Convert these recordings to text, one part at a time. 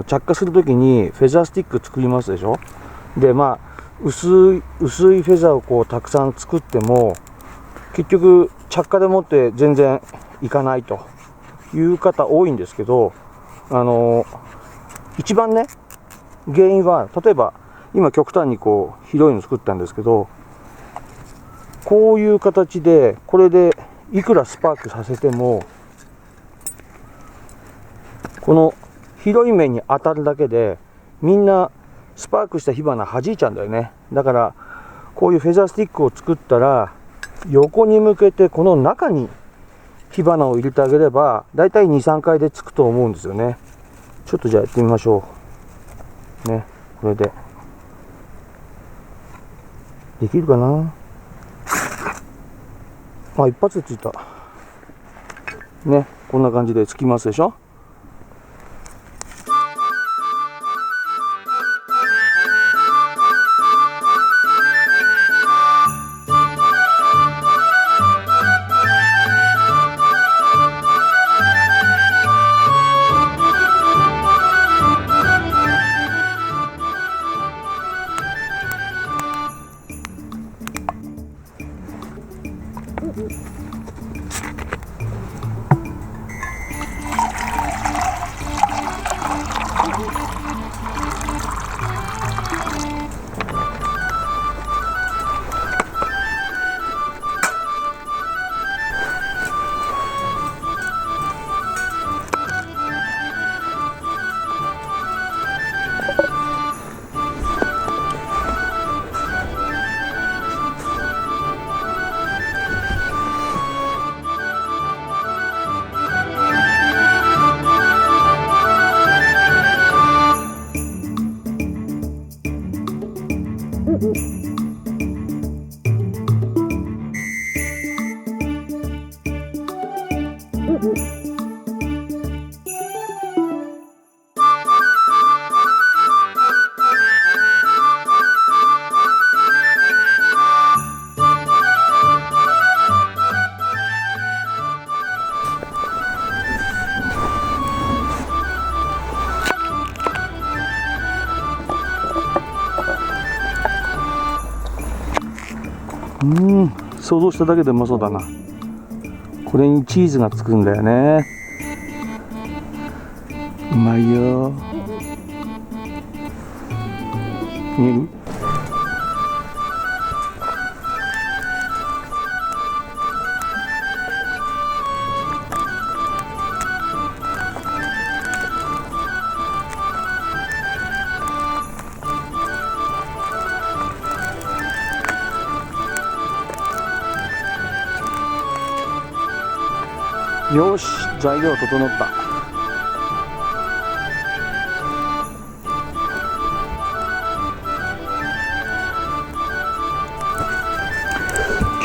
着火するときにフェザースティック作りますでしょ。で、薄いフェザーをこうたくさん作っても結局着火でもって全然いかないという方多いんですけど、一番ね原因は、例えば今極端にこう広いの作ったんですけど、こういう形でこれでいくらスパークさせてもこの広い面に当たるだけでみんなスパークした火花弾いちゃうんだよね。だからこういうフェザースティックを作ったら横に向けてこの中に火花を入れてあげればだいたい 2,3 回でつくと思うんですよね。ちょっとじゃあやってみましょうね。これでできるかな。一発でついたね。こんな感じでつきますでしょ。想像しただけでうまそうだな。これにチーズがつくんだよね。うまいよ。見える？よし、材料整った。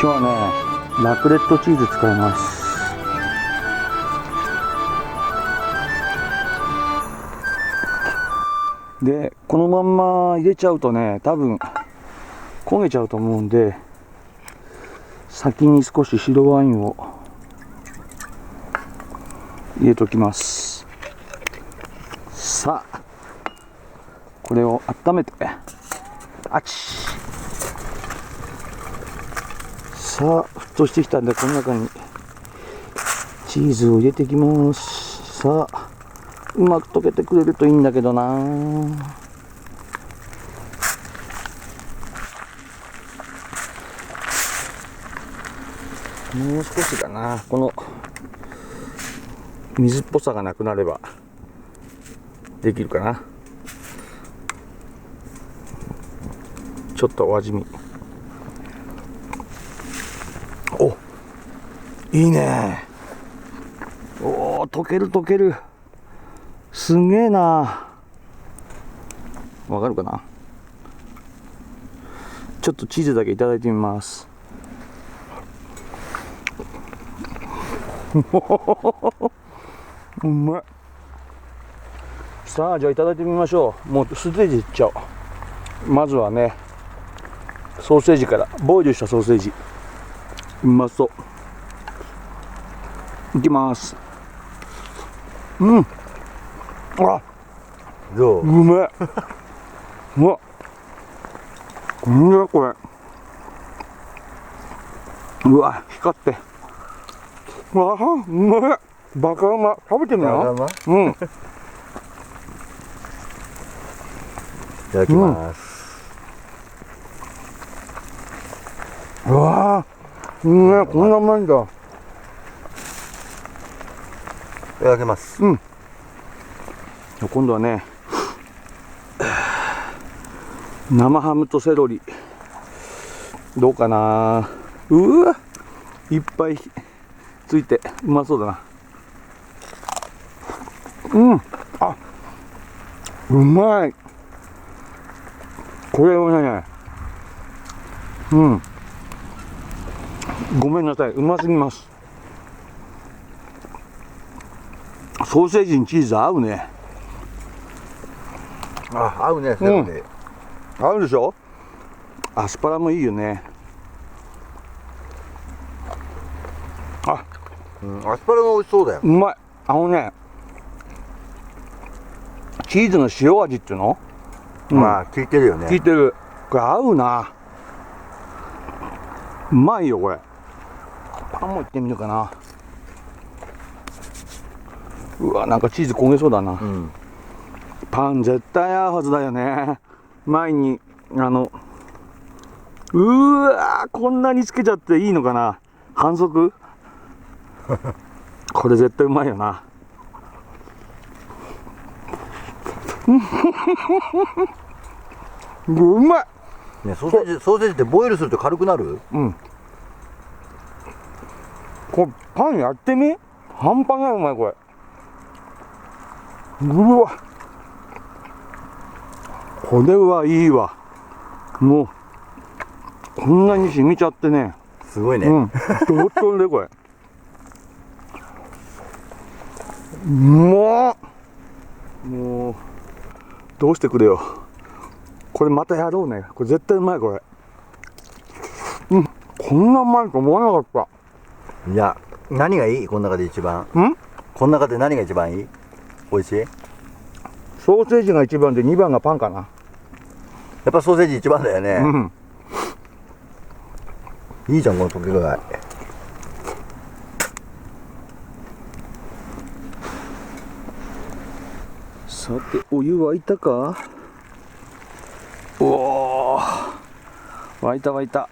今日はね、ラクレットチーズ使います。でこのまんま入れちゃうとね、多分焦げちゃうと思うんで、先に少し白ワインを入れときます。さあこれを温めて、あちさあ沸騰してきたんで、この中にチーズを入れていきます。さあうまく溶けてくれるといいんだけどな。もう少しだな。この水っぽさがなくなればできるかな。ちょっとお味見。お、いいね。おー、溶ける溶ける。すげえな。わかるかな。ちょっとチーズだけいただいてみます。うまい。さあじゃあいただいてみましょう。もうステージいっちゃおう。まずはね、ソーセージから。ボイルしたソーセージ、うまそう。いきます。うん、あ、どう？うめえ。うわ、なんだこれ。うわ、光って。うわ、うまい。バカうま。食べてみよう。うん。いただきます。うわー、うめえ。こんなうまいんだ。いただきます。うん。今度はね、生ハムとセロリどうかな。うわ、いっぱいついてうまそうだな。うん、あ、うまい。これをね、うん、ごめんなさい、うますぎます。ソーセージにチーズ合うね。あ、合うね、セロリ。合うでしょ。アスパラもいいよね。あ、アスパラも美味しそうだよ。うまい。チーズの塩味っていうの、まあ効いてるよね。効いてる。これ合うな。うまいよこれ。パンもいってみるかな。うわ、なんかチーズ焦げそうだな。うん。パン絶対合うはずだよね。前にうわー、こんなにつけちゃっていいのかな。反則これ絶対うまいよな。うまいね、ソーセージってボイルすると軽くなる？うん。これパンやってみ。半端ないうまいこれ。うわ、これはいいわ。もうこんなに染みちゃってね。すごいね。うん、とろとろでこれ。もうどうしてくれよ。これまたやろうね。これ絶対うまいこれ。うん、こんなうまいと思わなかった。いや、何がいい？この中で一番。この中で何が一番いい？美味しい？ソーセージが一番で2番がパンかな。やっぱソーセージ一番だよね。うん。いいじゃんこの溶け具合。さてお湯沸いたか。おお、沸いた沸いた。